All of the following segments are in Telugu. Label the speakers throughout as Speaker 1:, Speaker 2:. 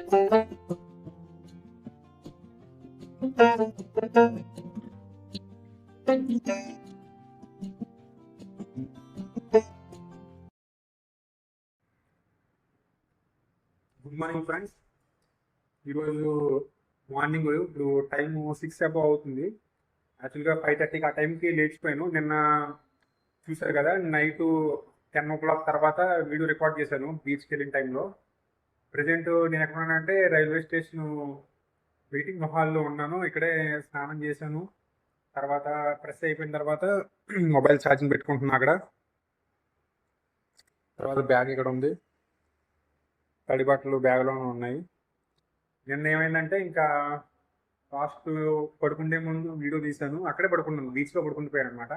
Speaker 1: Good morning friends. ఈరోజు మార్నింగ్ ఇప్పుడు టైం 6 అబౌవ్ అవుతుంది. యాక్చువల్గా 5:30కి ఆ టైంకి లేచిపోయాను. నిన్న చూశారు కదా, నైట్ 10 o'clock తర్వాత వీడియో రికార్డ్ చేశాను బీచ్కి వెళ్ళిన టైంలో. ప్రజెంట్ నేను ఎక్కడ ఉన్నానంటే రైల్వే స్టేషన్ వెయిటింగ్ హాల్లో ఉన్నాను. ఇక్కడే స్నానం చేశాను. తర్వాత ఫ్రెష్ అయిపోయిన తర్వాత మొబైల్ ఛార్జింగ్ పెట్టుకుంటున్నా అక్కడ. తర్వాత బ్యాగ్ ఇక్కడ ఉంది, తడి బట్టలు బ్యాగ్లోనే ఉన్నాయి. నిన్న ఏమైందంటే ఇంకా లాస్ట్ పడుకుండే ముందు వీడియో తీశాను. అక్కడే పడుకున్నాను, బీచ్లో పడుకుండిపోయాను అనమాట.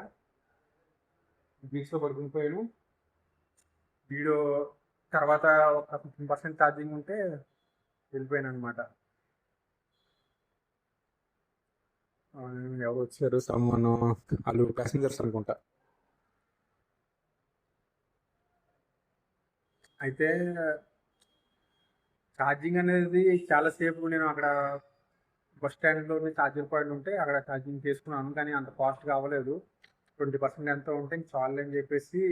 Speaker 1: బీచ్లో పడుకుండిపోయాను. వీడియో తర్వాత ఒక 15% ఛార్జింగ్ ఉంటే వెళ్ళిపోయాను అనమాట. ఎవరు వచ్చారు, సమ్మన్ వాళ్ళు ప్యాసింజర్స్ అనుకుంటా. అయితే ఛార్జింగ్ అనేది చాలాసేపు నేను అక్కడ బస్ స్టాండ్లోనే ఛార్జర్ పాయింట్ ఉంటే అక్కడ ఛార్జింగ్ చేసుకున్నాను, కానీ అంత ఫాస్ట్గా అవ్వలేదు. 20% ఎంతో ఉంటే చాలు అని చెప్పేసి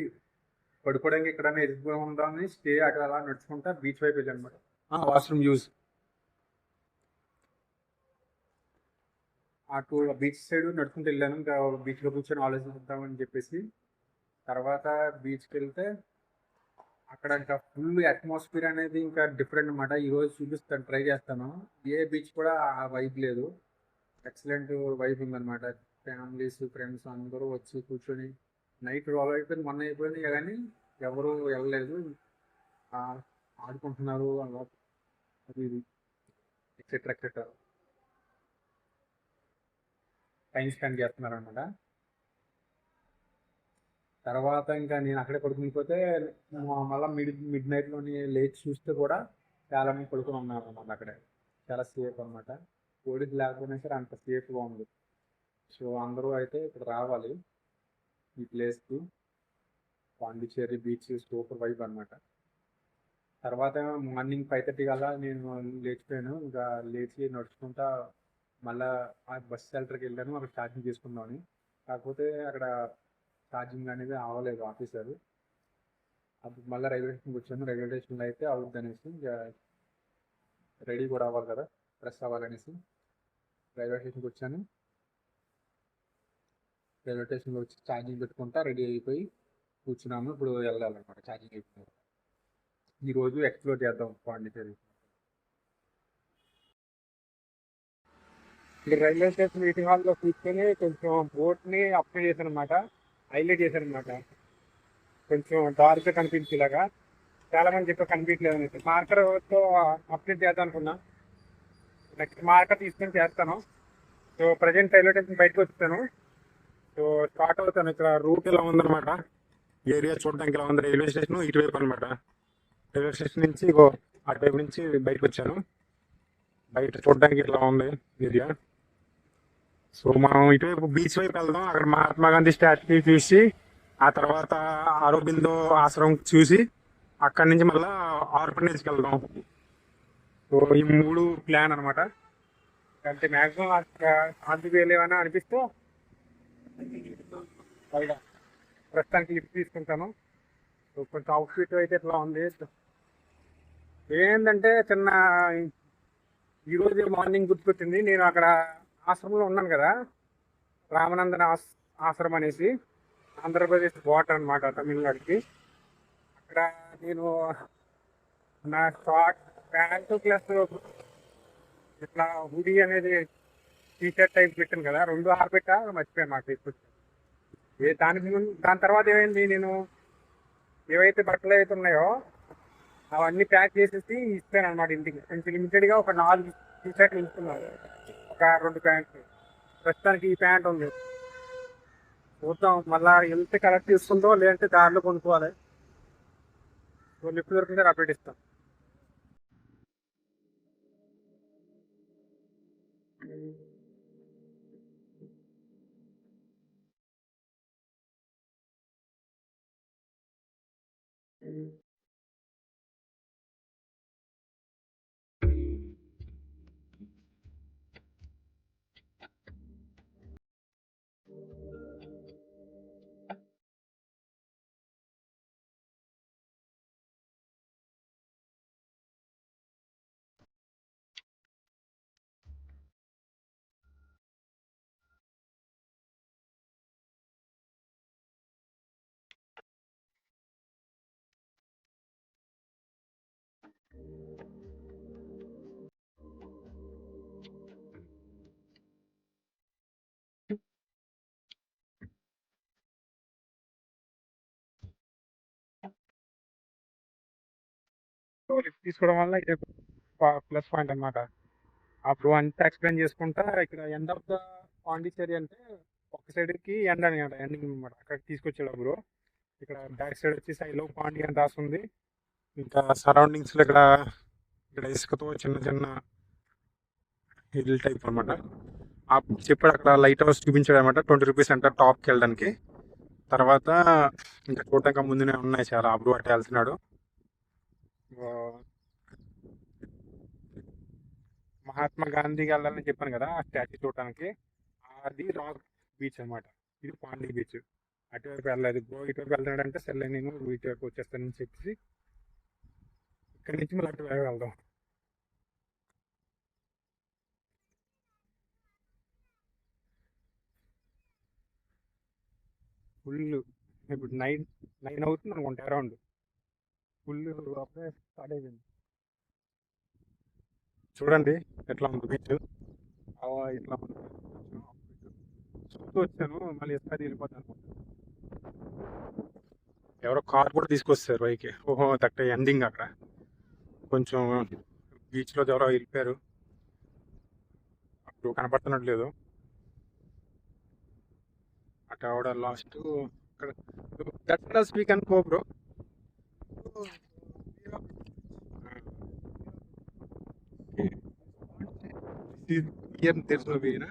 Speaker 1: పడుకోవడానికి ఎక్కడైనా ఎదుగుగా ఉందామని స్టే అక్కడ అలా నడుచుకుంటా బీచ్ వైపు వెళ్ళాను అనమాట. వాష్రూమ్ యూజ్ అటు బీచ్ సైడ్ నడుచుకుంటూ వెళ్ళాను. ఇంకా బీచ్లో కూర్చొని ఆలోచిద్దామని చెప్పేసి తర్వాత బీచ్కి వెళ్తే అక్కడ ఇంకా ఫుల్ అట్మాస్ఫియర్ అనేది ఇంకా డిఫరెంట్ అనమాట. ఈరోజు చూపిస్తాను, ట్రై చేస్తాను. ఏ బీచ్ కూడా ఆ వైబ్ లేదు, ఎక్సలెంట్ వైబ్ ఉందన్నమాట. ఫ్యామిలీస్ ఫ్రెండ్స్ అందరూ వచ్చి కూర్చొని నైట్ రోల్ అయిపోయింది, మొన్న అయిపోయింది కానీ ఎవరు వెళ్ళలేదు. ఆడుకుంటున్నారు అలా, అది ఇది ఎక్సెట్రా ఎక్సెట్రా టైం స్పెండ్ చేస్తున్నారు అనమాట. తర్వాత ఇంకా నేను అక్కడే పడుకునిపోతే మళ్ళీ మిడ్ నైట్లోని లేచి చూస్తే కూడా చాలా మంది పడుకుని ఉన్నారు అన్నమాట. అక్కడే చాలా సేఫ్ అనమాట. పోలీసు లేకపోయినా సరే అంత సేఫ్గా ఉంది. సో అందరూ అయితే ఇక్కడ రావాలి ఈ ప్లేస్కి. పాండిచ్చేరి బీచ్ సూపర్ వైబ్ అనమాట. తర్వాత మార్నింగ్ 5:30 కల్లా నేను లేచిపోయాను. ఇంకా లేచి నడుచుకుంటా మళ్ళీ ఆ బస్ షెల్టర్కి వెళ్ళాను, అక్కడ ఛార్జింగ్ చేసుకుందామని. కాకపోతే అక్కడ ఛార్జింగ్ అనేది అవ్వలేదు ఆఫీసర్. అప్పుడు మళ్ళీ రైల్వే స్టేషన్కి వచ్చాను. రైల్వే స్టేషన్లో అయితే అవుద్ది అనేసి ఇంకా రెడీ కూడా అవ్వాలి కదా, ఫ్రెష్ అవ్వాలనేసి రైల్వే స్టేషన్కి వచ్చాను. రైల్వే స్టేషన్లో వచ్చి ఛార్జింగ్ పెట్టుకుంటా రెడీ అయిపోయి కూర్చున్నాము. ఇప్పుడు వెళ్ళాలన్నమాట ఛార్జింగ్ అయిపోయింది. ఈరోజు ఎక్స్ప్లోర్ చేద్దాం పాండిచ్చేరి. ఇక్కడ రైల్వే స్టేషన్ మీటింగ్ హాల్లో కూర్చొని కొంచెం బోట్ని అప్డేట్ చేశాను అనమాట, హైలైట్ చేశాను అనమాట. కొంచెం డార్క్గా కనిపించేలాగా. చాలా మంది చెప్పి కనిపించలేదు అనేసి మార్కర్తో అప్డేట్ చేద్దాం అనుకున్నా. నెక్స్ట్ మార్కర్ తీసుకొని చేస్తాను. సో ప్రజెంట్ రైల్వే స్టేషన్ బయటకు వచ్చాను. సో స్టార్ట్ అవుతాను. ఇక్కడ రూట్ ఇలా ఉందన్నమాట, ఏరియా చూడడానికి ఇలా ఉంది. రైల్వే స్టేషన్ ఇటువైపు అనమాట. రైల్వే స్టేషన్ నుంచి అటువైపు నుంచి బయటకు వచ్చాను. బయట చూడడానికి ఇట్లా ఉంది ఏరియా. సో మనం ఇటువైపు బీచ్ వైపు వెళ్దాం. అక్కడ మహాత్మా గాంధీ స్టాచ్యూ చూసి ఆ తర్వాత అరబిందో ఆశ్రమం చూసి అక్కడి నుంచి మళ్ళీ ఆర్ఫనేజ్కి వెళ్దాం. సో ఈ 3 ప్లాన్ అనమాట. అంటే మ్యాక్సిమం అందుకు వెళ్ళేవన్నా అనిపిస్తే బయట ప్రస్తుతానికి లిఫ్ట్ తీసుకుంటాను. సో కొంచెం అవుట్ఫిట్ అయితే ఇట్లా ఉంది. ఏంటంటే చిన్న ఈరోజు మార్నింగ్ గుర్తుకొచ్చింది. నేను అక్కడ ఆశ్రమంలో ఉన్నాను కదా, రామనందన ఆశ్రమం అనేసి, ఆంధ్రప్రదేశ్ బార్డర్ అనమాట తమిళనాడుకి. అక్కడ నేను నా షార్ట్ ప్యాంటు ప్లస్ ఇట్లా హుడీ అనేది టీషర్ట్ టైప్ పెట్టాను కదా, 2 ఆరబెట్టా మర్చిపోయాను నాకు తీసుకొచ్చి. దాని తర్వాత ఏమైంది, నేను ఏవైతే బట్టలు అయితే ఉన్నాయో అవన్నీ ప్యాక్ చేసేసి ఇస్తాను అనమాట ఇంటికి. కొంచెం లిమిటెడ్గా ఒక 4 టీషర్ట్లు ఇస్తున్నాను, ఒక 2 ప్యాంట్లు. ప్రస్తుతానికి ఈ ప్యాంట్ ఉంది. చూద్దాం మళ్ళీ వెళ్తే కలెక్ట్ తీసుకుందాం, లేదంటే దారిలో కొనుక్కోవాలి. సో లిఫ్ట్ దొరికితే అప్డేట్ ఇస్తాం. లిఫ్ట్ తీసుకోవడం వల్ల ఇదే ప్లస్ పాయింట్ అన్నమాట. అప్పుడు అంతా ఎక్స్ప్లెయిన్ చేసుకుంటా ఇక్కడ ఎండ్ ఆఫ్ ద పాండిచ్చేరి అంటే ఒక సైడ్కి ఎండ్ అని ఎండింగ్ అనమాట. అక్కడికి తీసుకొచ్చాడు బ్రో. ఇక్కడ బ్యాక్ సైడ్ వచ్చి సైడ్లో పాండి అని రాస్తుంది. ఇంకా సరౌండింగ్స్లో ఇక్కడ ఇక్కడ ఇసుకతో చిన్న చిన్న హిల్ టైప్ అనమాట. చెప్పాడు అక్కడ లైట్ హౌస్ చూపించాడు అనమాట. 20 రూపీస్ అంట టాప్కి వెళ్ళడానికి. తర్వాత ఇంకా చూడటానికి ముందునే ఉన్నాయి చాలా. అప్పుడు అట్టే వెళ్తున్నాడు. మహాత్మా గాంధీకి వెళ్ళాలని చెప్పాను కదా ఆ స్టాచ్యూ చూడటానికి. అది రాక్ బీచ్ అనమాట. ఇది పాండి బీచ్. అటువైపు వెళ్ళలేదు బ్రో. ఇటువైపు వెళ్తున్నాడు అంటే సర్లే నేను ఇటువైపు వచ్చేస్తానని చెప్పేసి ఇక్కడి నుంచి మళ్ళీ అటువైపు వెళ్దాం. ఫుల్ ఇప్పుడు 9 అవుతుంది అనుకుంటా అరౌండ్. ఫుల్ అప్పుడే స్టార్ట్ అయిపోయింది. చూడండి ఎట్లా ఉంది బీచ్. ఇట్లా ఉంది. చూస్తూ వచ్చాను మళ్ళీ ఎస్ఆర్ వెళ్ళిపోతాను. ఎవరో కార్ కూడా తీసుకొస్తారు పైకి. ఓహో దట్ ఎండింగ్ అక్కడ కొంచెం బీచ్లో ఎవరో వెళ్ళిపోయారు. అప్పుడు కనపడుతున్నట్లేదు. అటు ఆవిడ లాస్ట్ అక్కడ దట్ స్పీక్ అనుకో bro. Here there's no way, na?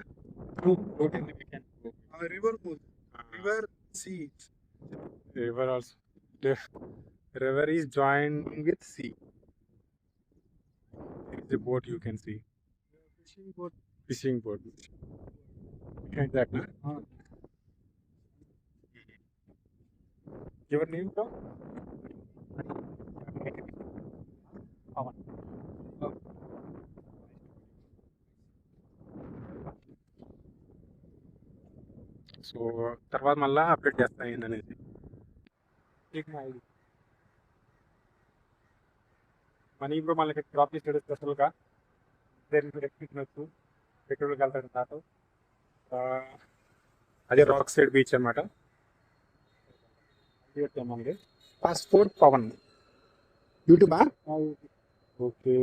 Speaker 1: No, okay, we can go.
Speaker 2: River pool. River sea.
Speaker 1: River also. The river is joining with sea. There is a boat you can see.
Speaker 2: Fishing boat.
Speaker 1: Fishing boat. Like that, na? Your name, bro? Pawan. So తర్వాత మళ్ళీ అప్డేట్ చేస్తాను ఏందనేది. మనీ ఇప్పుడు మళ్ళీ డ్రాప్ చేసాడు స్పెషల్గా. ఎక్కించవచ్చు. పెట్రోల్కి వెళ్తాడు నాతో. అదే రాక్ సైడ్ బీచ్ అనమాట. మనకి పాస్పోర్ట్ పవన్
Speaker 2: యూట్యూబా?
Speaker 1: ఓకే.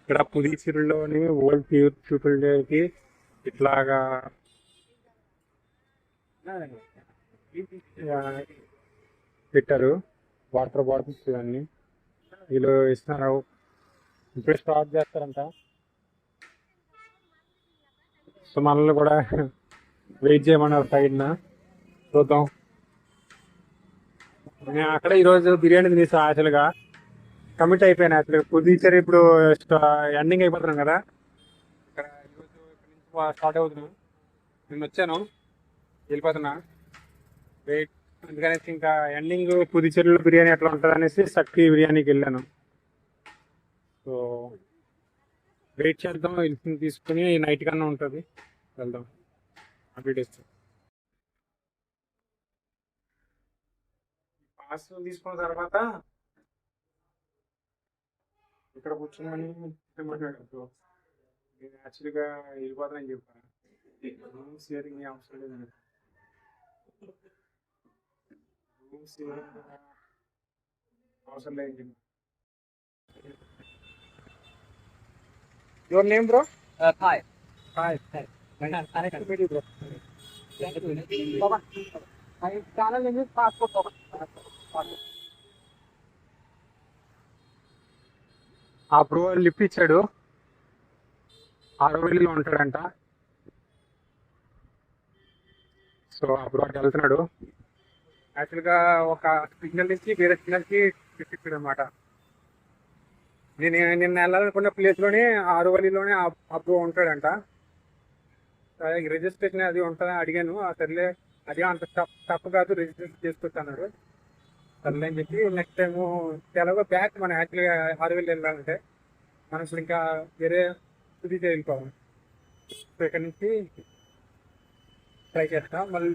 Speaker 1: ఇక్కడ పుదుచ్చేరిలోని ఓల్డ్ పీపుల్ డేకి ఇట్లాగా పెట్టారు. వాటర్ బాటిల్స్ ఇవన్నీ వీళ్ళు ఇస్తున్నారు. ఇప్పుడే స్టార్ట్ చేస్తారంట. సో మనల్ని కూడా వెయిట్ చేయమన్నారు సైడ్న. చూద్దాం. నేను అక్కడ ఈరోజు బిర్యానీ తినేసా. యాక్చువల్గా కమిట్ అయిపోయాను. యాక్చువల్గా పుదుచ్చేరి ఇప్పుడు ఎండింగ్ అయిపోతున్నాం కదా. ఇక్కడ ఈరోజు ఇక్కడ నుంచి స్టార్ట్ అవుతున్నాను. నేను వచ్చాను వెళ్ళిపోతున్నా. వెయిట్ అందుకనేసి ఇంకా ఎండింగ్ పుదుచ్చేరిలో బిర్యానీ ఎట్లా ఉంటుంది అనేసి సక్కి బిర్యానీకి వెళ్ళాను. సో వెయిట్ చేద్దాం. తీసుకుని నైట్ కన్నా ఉంటుంది. వెళ్దాం. అప్డేట్ ఇస్తాం. పాస్ తీసుకున్న తర్వాత ఇక్కడ కూర్చొని మాట్లాడచ్చు. నేను యాక్చువల్గా వెళ్ళిపోతానని చెప్పాను. రూమ్ షేరింగ్ అవసరం లేదని. రూమ్ షేరింగ్ అవసరం లేదని. Your name bro?
Speaker 3: Hi.
Speaker 1: Hi.
Speaker 3: Hi.
Speaker 1: Bro.
Speaker 3: My channel name is Passport Pawan.
Speaker 1: ఆ బ్రో లిఫ్ట్ ఇచ్చాడు. ఆరోవెల్లిలో ఉంటాడంట. సో ఆ బ్రో అటు వెళ్తున్నాడు. యాక్చువల్గా ఒక సిగ్నల్ నుంచి వేరే సిగ్నల్కి పెట్టించాడు అనమాట. నిన్న వెళ్ళాలనుకున్న ప్లేస్లోనే ఆరోవెల్లిలోనే ఆ బ్రో ఉంటాడంట. రిజిస్ట్రేషన్ అది ఉంటుందని అడిగాను. సర్లే అది అంత తప్పు కాదు, రిజిస్ట్రేషన్ చేసుకొచ్చాడు. సర్లే అని చెప్పి నెక్స్ట్ టైము ఎలాగో బ్యాక్ మనం యాక్చువల్గా 6,000 వెళ్ళాలంటే మనం ఇప్పుడు ఇంకా వేరే పుదుచ్చేరి వెళ్ళిపోవాలి. సో ఇక్కడ నుంచి ట్రై చేస్తాం. మళ్ళీ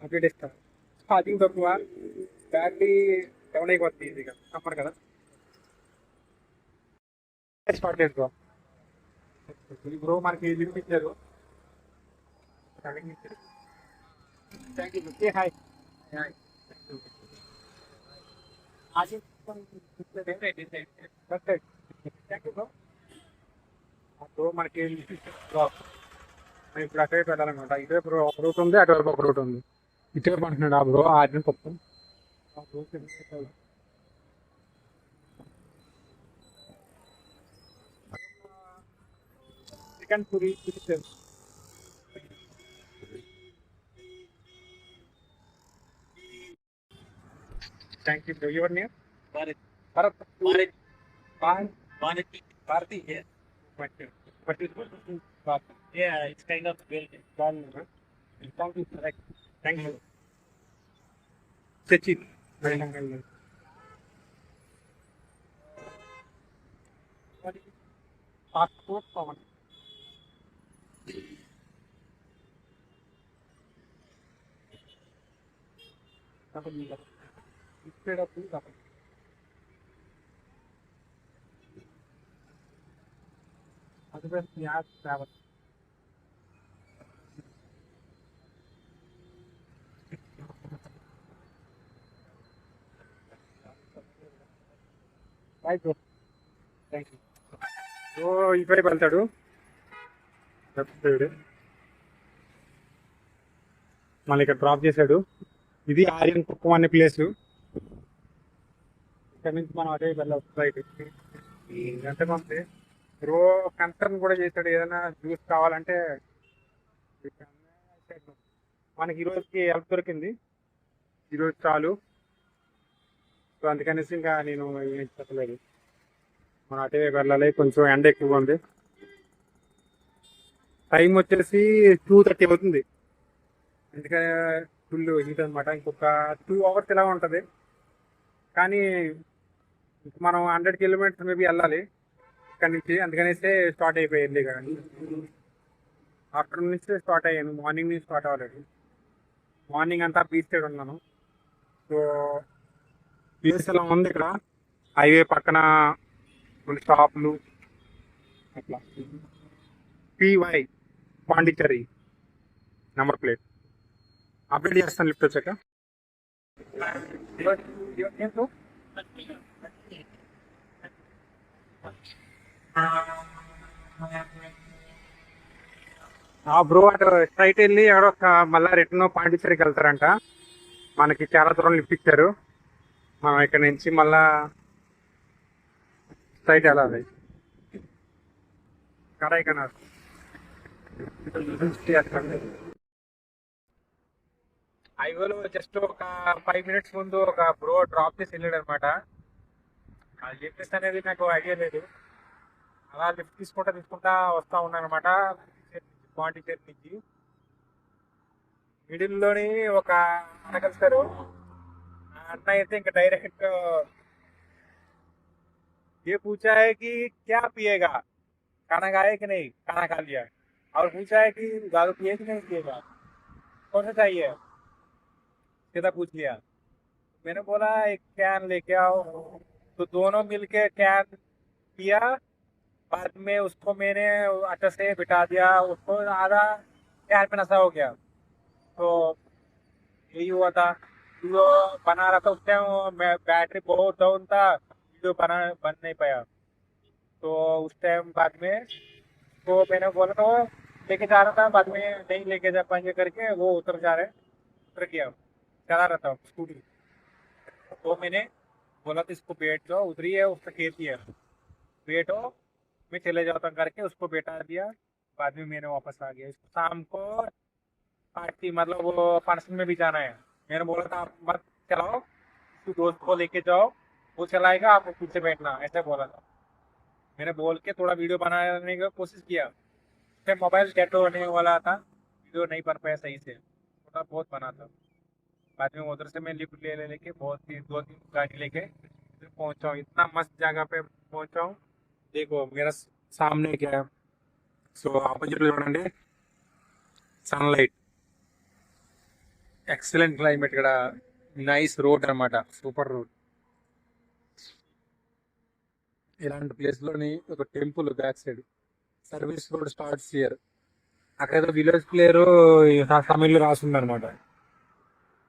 Speaker 1: అప్డేట్ ఇస్తారు. ఛార్జింగ్ తక్కువ, బ్యాటరీ డౌన్ అయిపోతుంది ఈజీగా. సమ్మర్ కదా, స్టార్ట్ చేసుకో. బ్రో మనకి లిఫ్ట్ ఇచ్చారు. Thank you. Hi. Thank you bro. Bro మనకి ఇప్పుడు అటువైపు వెళ్ళాలన్నమాట. ఇటువైపు ఒక రూట్ ఉంది, అటువైపు ఒక రూట్ ఉంది. ఇటువైపు అంటున్నాడు ఆ బ్రో ఆర్డర్ పప్పు. చికెన్ పూరి చూపించారు. Thank you bro. Your name?
Speaker 3: Bharat.
Speaker 1: Bharat.
Speaker 3: Bharat.
Speaker 1: Bharati.
Speaker 3: Bharati, yeah. Yeah, it's kind of built.
Speaker 1: Thank you. Sachin. Passport Pavan. Travel. Bye bro. Thank you. Bro ఇటువైపు వెళ్తాడు, లెఫ్ట్ సైడ్. మళ్ళీ ఇక్కడ డ్రాప్ చేశాడు. ఇది ఆర్యన్ కుప్పం అనే ప్లేస్. ఇక్కడ నుంచి మనం అదే వెళ్ళవచ్చు రైట్. ఎంత పంపి బ్రో కన్సర్న్ కూడా చేశాడు, ఏదైనా జ్యూస్ కావాలంటే. మనకి ఈరోజుకి హెల్ప్ దొరికింది, ఈరోజు చాలు. సో అందుకనేసి ఇంకా నేను ఏం చెప్పలేదు. మనం అటే వెళ్ళాలి, కొంచెం ఎండ ఎక్కువగా ఉంది. టైం వచ్చేసి 2:30 అవుతుంది. అందుకని ఫుల్ హీట్ అనమాట. ఇంకొక 2 hours ఇలా ఉంటుంది. కానీ మనం 100 kilometers మేబీ వెళ్ళాలి ఇక్కడ నుంచి. అందుకనేసి స్టార్ట్ అయిపోయి ఎర్లీగా. ఆఫ్టర్నూన్ నుంచి స్టార్ట్ అయ్యాను, మార్నింగ్ నుంచి స్టార్ట్ అవ్వలేదు. మార్నింగ్ అంతా బీచ్ సైడ్ ఉన్నాను. సో ప్లేస్ ఎలా ఉంది ఇక్కడ, హైవే పక్కన కొన్ని షాపులు అట్లా. PY Pondicherry number plate. Update చేస్తాను లిఫ్ట్ వచ్చాక. బ్రో అటు స్ట్రైట్ వెళ్ళి ఎవడో మళ్ళీ రిటర్న్ పాండిచ్చేరికి వెళ్తారంట. మనకి చాలా దూరం లిఫ్ట్ ఇచ్చారు. మనం ఇక్కడ నుంచి మళ్ళా స్ట్రైట్ వెళ్ళాలి. కరైకనార్ హైవేలో జస్ట్ ఒక 5 minutes ముందు ఒక బ్రో డ్రాప్ చేసి వెళ్ళాడు అనమాట. అది లిఫ్ట్ అనేది నాకు ఐడియా లేదు. అలా లిఫ్ట్ తీసుకుంటా వస్తా ఉన్నాను అనమాట పాండిచ్చేరి నుంచి. మిడిల్లోని ఒక అన్న కలిసారు. అన్న అయితే ఇంకా డైరెక్ట్ ये पूछा है कि क्या पिएगा, खाना खाए कि नहीं, खाना खा लिया, और पूछा है कि दारू पिए कि नहीं पिएगा, कौन सा चाहिए, सीधा पूछ लिया. मैंने बोला एक कैन लेके आओ. तो दोनों मिलके कैन पिया. बाद में उसको मैंने आटे से बिठा दिया. उसको आधा कैन पे नशा हो गया. तो यही हुआ था. वीडियो बना रहा था उस टाइम, बैटरी बहुत डाउन था, वीडियो बन नहीं पाया. तो उस टाइम बाद में तो मैंने बोला तो लेके जा रहा था, बाद में नहीं लेके जा पाएंगे करके वो उतर गया. चला रहा था स्कूटी. तो मैंने बोला तो इसको बैठ जाओ, उतरी है, उसका खेत ही है, बैठो मैं चले जाता करके उसको बैठा दिया. बाद में मैंने वापस आ गया. इसको शाम को पार्टी मतलब वो फंक्शन में भी जाना है. मैंने बोला था आप मत चलाओ, तो दोस्त को लेके जाओ, वो चलाएगा, आपको पीछे बैठना, ऐसा बोला था. मैंने बोल के थोड़ा वीडियो बनाने की कोशिश किया. फिर मोबाइल डेड होने वाला था, वीडियो नहीं बन पाया सही से, थोड़ा बहुत बना था. बाद में उधर से मैं लिफ्ट लेके 2-3 गाड़ी लेके फिर पहुँचा हूँ. इतना मस्त जगह पे पहुँचा हूँ. देखो मेरा सामने क्या है. సో ఆపోజిట్లో చూడండి సన్లైట్. ఎక్సలెంట్ క్లైమేట్ ఇక్కడ. నైస్ రోడ్ అన్నమాట, సూపర్ రోడ్. ఇలాంటి ప్లేస్ లోని ఒక temple back side service road starts here. అక్కడ ఏదో విలేజ్ ప్లేయర్ తమిళ్లో రాస్తుంది అనమాట.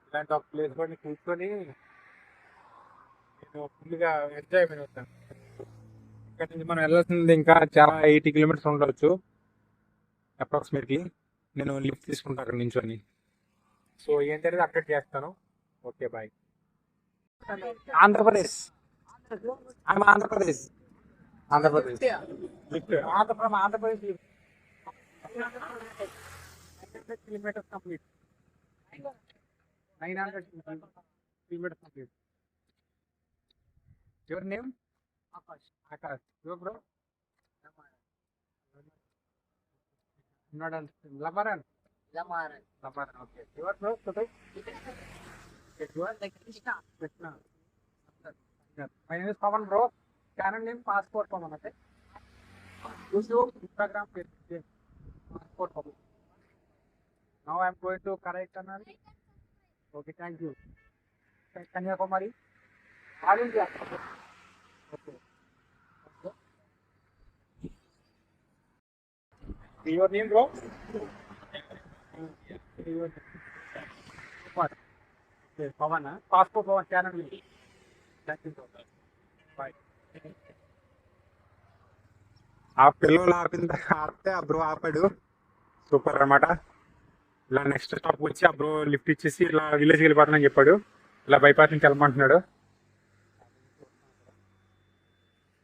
Speaker 1: ఇలాంటి ఒక ప్లేస్ లోని కూర్చొని నేను ఫుల్గా ఎంజాయ్మెంట్ అవుతాను. ఇక్కడ నుంచి మనం వెళ్ళాల్సింది ఇంకా చాలా 80 కిలోమీటర్స్ ఉండవచ్చు అప్రాక్సిమేట్లీ. నేను లిఫ్ట్ తీసుకుంటాను అక్కడ నించొని. సో ఏం జరిగింది అప్డేట్ చేస్తాను. Okay bye. Andhra Pradesh, Andhra Pradesh, Andhra Pradesh lift Andhra Pradesh lift 900 kilometres complete. 900 kilometres complete. Your name? Akash. Akash. Your bro? లమరన్. లమరన్. Okay. Your bro? Krishna. My name is Pawan, bro. Channel name Passport Pawan. Okay. YouTube, Instagram page. Passport Pawan. Now I am going to Kodaikanal. Okay, thank you. Kanyakumari. All India. Okay. Your name, bro? Your what? Okay, Pawan. Passport Pawan channel name. Thank you, bro. Bye. ఆ పిల్లలు ఆపితే ఆ బ్రో ఆపాడు. సూపర్ అన్నమాట. ఇలా నెక్స్ట్ స్టాప్ వచ్చి ఆ బ్రో లిఫ్ట్ ఇచ్చేసి ఇలా విలేజ్కి వెళ్ళిపోతానని చెప్పాడు. ఇలా బైపాస్ నుంచి వెళ్ళమంటున్నాడు.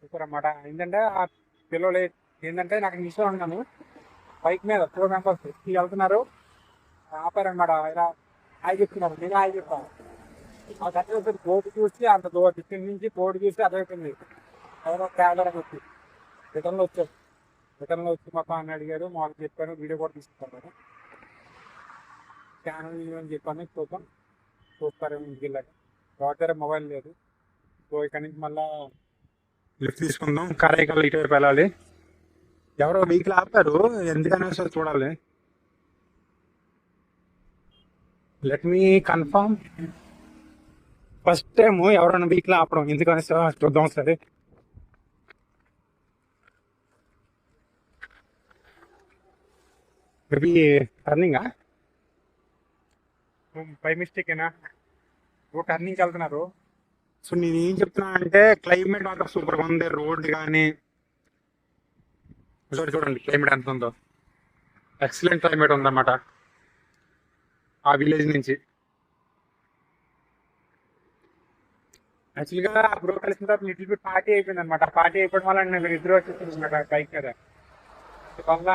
Speaker 1: సూపర్ అన్నమాట. ఏంటంటే ఆ పిల్లలు ఏంటంటే నాకు నిల్చొని ఉన్నాను బైక్ మీద 4 మెంబర్స్ వెళ్తున్నారు. ఆపారనమాట. ఇలా హాయ్ చెప్తున్నారు. నేను హాయ్ చెప్పాను. ఆ తర్వాత బోర్డు చూసి అంత డిస్టెన్స్ నుంచి బోర్డు చూసి అదవుతుంది. ఎవరో ట్రావెలర్ అని వచ్చి రిటర్న్లో వచ్చారు. రిటర్న్లో వచ్చి మొత్తం అని అడిగారు. మాకు చెప్పాను, వీడియో కూడా తీసుకుంటాను. ఛానల్ అని చెప్పాను. చూస్తారేమో ఇంటికి వెళ్ళాక. దగ్గర మొబైల్ లేదు. సో ఇక్కడ నుంచి మళ్ళా లిఫ్ట్ తీసుకుందాం. కరైకల్ ఇటు వైపు వెళ్ళాలి. ఎవరో వెహికల్ ఆపారు, ఎందుకనే సార్ చూడాలి. Let me confirm. First time ఎవరైనా వెహికల్ ఆపడం ఎందుకని చూద్దాం సరే. Maybe టర్నింగా by మిస్టేకేనా? ఓ టర్నింగ్కి వెళ్తున్నారు. సో నేను ఏం చెప్తున్నా అంటే క్లైమేట్ మాత్రం సూపర్గా ఉంది. రోడ్ కానీ చూడండి క్లైమేట్ ఎంత ఉందో. ఎక్సలెంట్ క్లైమేట్ ఉందన్నమాట ఆ విలేజ్ నుంచి. యాక్చువల్గా బ్రో కలిసిన తర్వాత లిటిల్ బిట్ పార్టీ అయిపోయింది అనమాట. పార్టీ అయిపోవడం వల్ల నేను నిద్ర వచ్చేసింది అనమాట బైక్ మీద. వల్ల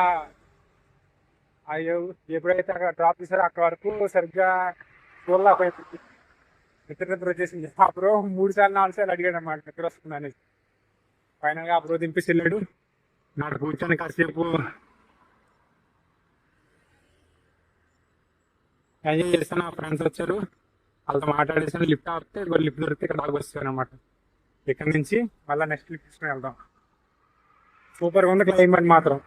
Speaker 1: అయ్యో ఎప్పుడైతే అక్కడ డ్రాప్ చేశారో అక్కడ వరకు సరిగ్గా చూడలేకపోయింది. నిద్ర వచ్చేసింది. ఆ బ్రో 3 సార్లు 4 సార్లు అడిగాడు అనమాట నిద్ర వస్తుంది అనేసి. ఫైనల్గా ఆ బ్రో దింపేసి వెళ్ళాడు. నాకు కూర్చొని కాసేపు ఎంజాయ్ చేస్తాను. ఆ ఫ్రెండ్స్ వచ్చారు, వాళ్ళతో మాట్లాడేసాను. లిఫ్ట్ ఆపితే లిఫ్ట్ దొరికితే ఇక్కడ దాకా వచ్చాను అనమాట. ఇక్కడ నుంచి మళ్ళీ నెక్స్ట్ లిఫ్ట్ తీసుకుని వెళ్దాం. సూపర్గా ఉంది క్లైమేట్ మాత్రం.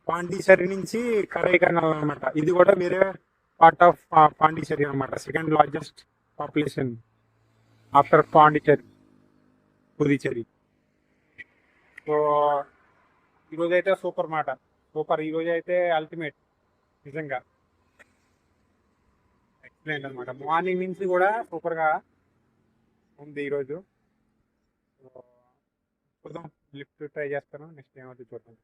Speaker 1: పాండిచేరి నుంచి కరైకల్ అనమాట. ఇది కూడా వేరే పార్ట్ ఆఫ్ పాండిచేరి అనమాట. Second largest population after Pondicherry, Puducherry. So ఈరోజు అయితే సూపర్ మాట, సూపర్. ఈరోజు అయితే అల్టిమేట్ నిజంగా ఎక్సలెంట్ అనమాట. మార్నింగ్ నుంచి కూడా సూపర్గా ఉంది ఈరోజు. చూద్దాం, లిఫ్ట్ ట్రై చేస్తాను. నెక్స్ట్ ఏమవుతుంది చూద్దాం.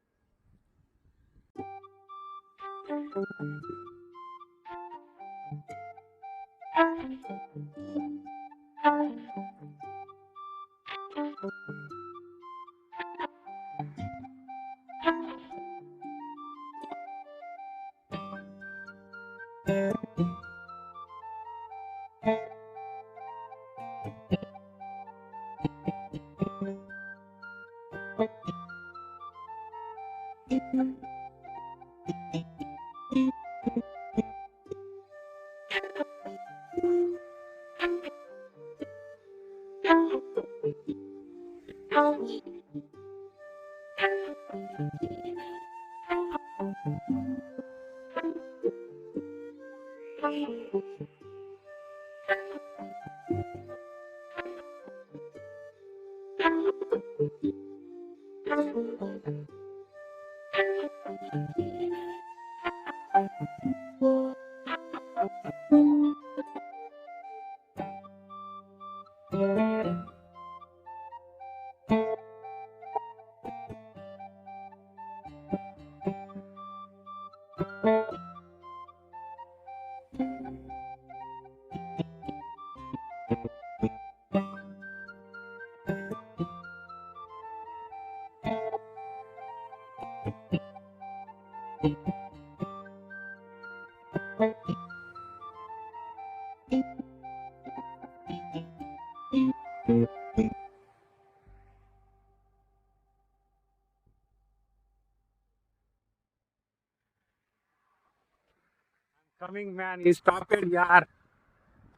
Speaker 1: Coming man, he stopped it, yaar.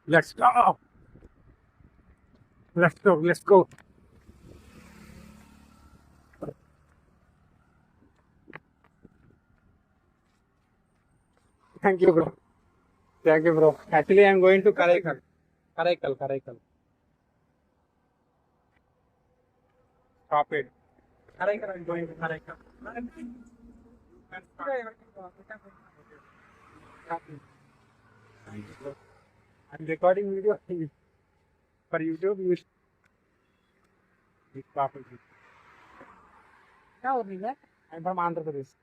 Speaker 1: Let's go. Let's go. Let's go. Thank you, bro. Thank you, bro. Actually, I'm going to Karaikal. Karaikal. Stop it. Karaikal, I'm going to Karaikal. I'm recording video for YouTube. You stop it. I'm from Andhra Pradesh.